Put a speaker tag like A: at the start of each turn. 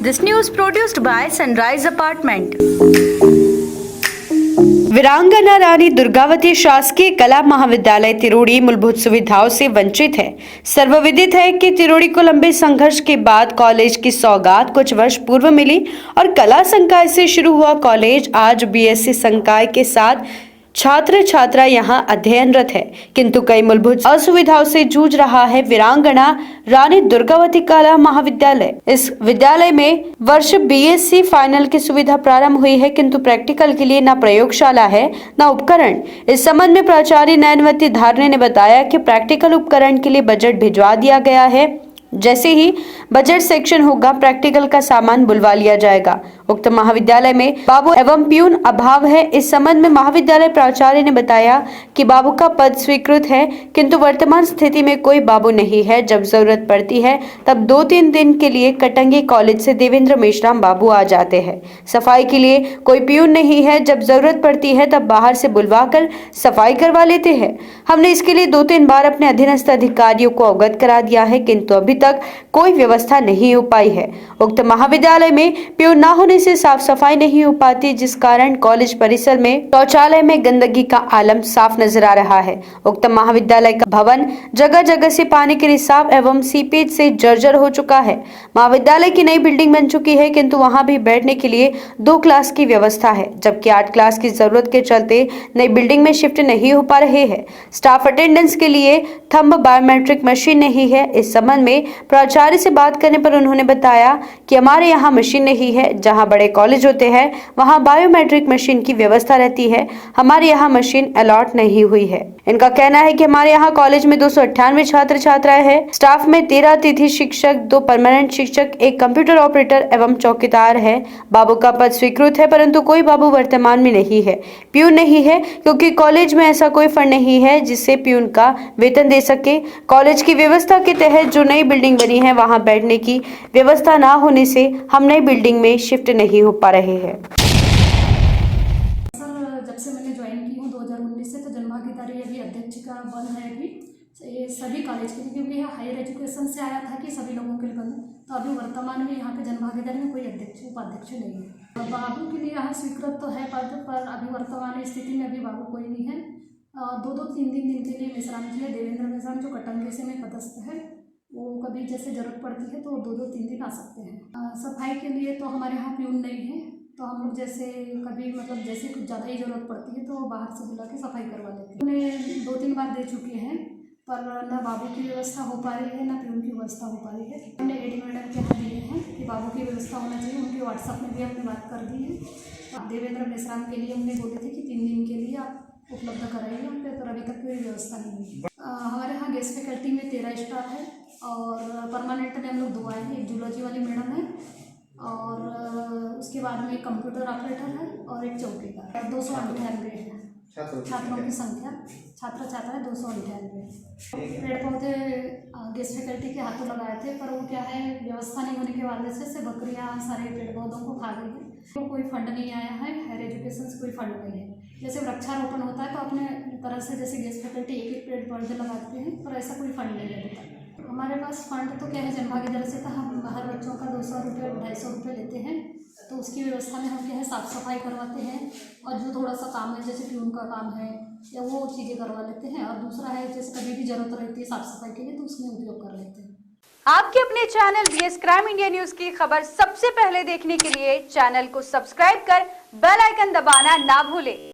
A: This news produced by Sunrise Apartment.
B: वीरांगना रानी दुर्गावती शासकीय कला महाविद्यालय तिरोड़ी मूलभूत सुविधाओं से वंचित है। सर्वविदित है कि तिरोड़ी को लंबे संघर्ष के बाद कॉलेज की सौगात कुछ वर्ष पूर्व मिली और कला संकाय से शुरू हुआ कॉलेज आज बीएससी संकाय के साथ छात्र छात्रा यहां अध्ययनरत है, किंतु कई मूलभूत असुविधाओं से जूझ रहा है वीरांगना रानी दुर्गावती कला महाविद्यालय। इस विद्यालय में वर्ष बीएससी फाइनल की सुविधा प्रारंभ हुई है, किंतु प्रैक्टिकल के लिए न प्रयोगशाला है न उपकरण। इस संबंध में प्राचार्य नयनवती धारने ने बताया कि प्रैक्टिकल उपकरण के लिए बजट भिजवा दिया गया है। जैसे ही बजट सेक्शन होगा, प्रैक्टिकल का सामान बुलवा लिया जाएगा। उक्त महाविद्यालय में बाबू एवं प्यून अभाव है। इस संबंध में महाविद्यालय प्राचार्य ने बताया कि बाबू का पद स्वीकृत है, किंतु वर्तमान स्थिति में कोई बाबू नहीं है। जब जरूरत पड़ती है तब 2-3 दिन के लिए कटंगी कॉलेज से देवेंद्र मेश्राम बाबू आ जाते हैं। सफाई के लिए कोई प्यून नहीं है। जब जरूरत पड़ती है तब बाहर से बुलवा कर सफाई करवा लेते हैं। हमने इसके लिए 2-3 बार अपने अधीनस्थ अधिकारियों को अवगत करा दिया है, किंतु अभी तक कोई व्यवस्था नहीं हो पाई है। उक्त महाविद्यालय में प्यून न होने से साफ सफाई नहीं हो पाती, जिस कारण कॉलेज परिसर में शौचालय में गंदगी का आलम साफ नजर आ रहा है। उक्त महाविद्यालय का भवन जगह जगह से पानी के रिसाव एवं सीपेज से जर्जर हो चुका है। महाविद्यालय की नई बिल्डिंग बन चुकी है, किंतु वहां भी बैठने के लिए 2 क्लास की व्यवस्था है, जबकि 8 क्लास की जरूरत के चलते नई बिल्डिंग में शिफ्ट नहीं हो पा रहे हैं। स्टाफ अटेंडेंस के लिए थंब बायोमेट्रिक मशीन नहीं है। इस संबंध में प्राचार्य से बात करने पर उन्होंने बताया कि हमारे यहाँ मशीन नहीं है। जहाँ बड़े कॉलेज होते हैं वहाँ बायोमेट्रिक मशीन की व्यवस्था रहती है, हमारे यहाँ मशीन अलॉट नहीं हुई है। इनका कहना है कि हमारे यहाँ कॉलेज में 298 छात्र छात्राएं हैं। स्टाफ में 13 अतिथि शिक्षक, 2 परमानेंट शिक्षक, 1 कंप्यूटर ऑपरेटर एवं चौकीदार है। बाबू का पद स्वीकृत है, परंतु कोई बाबू वर्तमान में नहीं है। प्यून नहीं है, क्योंकि कॉलेज में ऐसा कोई फंड नहीं है जिससे प्यून का वेतन दे सके। कॉलेज की व्यवस्था के तहत जो नई बिल्डिंग बनी है वहां बैठने की व्यवस्था ना होने से हम नई बिल्डिंग में शिफ्ट नहीं हो पा रहे हैं।
C: सर, जब से मैंने ज्वाइन की हूँ 2019 से, तो जनभागीदारी अभी अध्यक्ष का बंद है। अभी ये सभी कॉलेज के लिए, क्योंकि यह हायर एजुकेशन से आया था कि सभी लोगों के लिए बंद है, तो अभी वर्तमान में यहाँ पे जनभागीदारी में कोई अध्यक्ष उपाध्यक्ष नहीं है। बाबू के लिए यहाँ स्वीकृत तो है पद, पर अभी वर्तमान स्थिति में अभी बाबू कोई नहीं है। 2-3 दिन के लिए मेश्राम के लिए देवेंद्र मेश्राम जो कटंगे से में पदस्थ है, वो कभी जैसे ज़रूरत पड़ती है तो 2-3 दिन आ सकते हैं। सफाई के लिए तो हमारे यहाँ प्यून नहीं है, तो हम लोग जैसे कभी जैसे कुछ ज़्यादा ही ज़रूरत पड़ती है तो बाहर से बुला के सफाई करवा लेते हैं। उन्हें 2-3 बार दे चुके हैं, पर न बाबू की व्यवस्था हो पा रही है, न प्यून की व्यवस्था हो पा रही है। हमने एडी मैडम के यहाँ दिए हैं कि बाबू की व्यवस्था होना चाहिए। उनके व्हाट्सएप में भी हमने बात कर दी है। देवेंद्र मेश्राम के लिए हमने बोले थे कि 3 दिन के लिए आप उपलब्ध कराइए यहाँ पे, पर अभी तक कोई व्यवस्था नहीं हुई। हमारे यहाँ गेस्ट फैकल्टी में 13 स्टाफ है और परमानेंट में हम लोग 2 आए हैं। एक जूलॉजी वाली मैडम है और उसके बाद में एक कंप्यूटर ऑपरेटर है और एक चौकीदार। 298 है छात्रों की संख्या, छात्र छात्रा 298। पेड़ पौधे गेस्ट फैकल्टी के हाथों लगाए थे, पर वो क्या है, व्यवस्था नहीं होने के वजह से बकरियाँ सारे पेड़ पौधों को खा गई है। तो कोई फंड नहीं आया है, हायर एजुकेशन से कोई फंड नहीं है। जैसे वृक्षारोपण होता है तो अपने तरह से जैसे गेस्ट फैकल्टी 1-1 पेड़ पौधे लगाते हैं, पर ऐसा कोई फंड नहीं है। हमारे पास फंड तो क्या है, जनभागीदारी से था। हम हर बच्चों का 200 रुपये 250 रुपये लेते हैं, तो उसकी व्यवस्था में हम क्या है साफ़ सफाई करवाते हैं, और जो थोड़ा सा काम है जैसे प्यून का काम है या वो चीज़ें करवा लेते हैं। और दूसरा है जैसे कभी भी जरूरत रहती है साफ़ सफाई के लिए तो उसमें उपयोग कर लेते हैं।
A: आपके अपने channel BS crime India news की खबर सबसे पहले देखने के लिए चैनल को सब्सक्राइब कर बेल आइकन दबाना ना भूलें।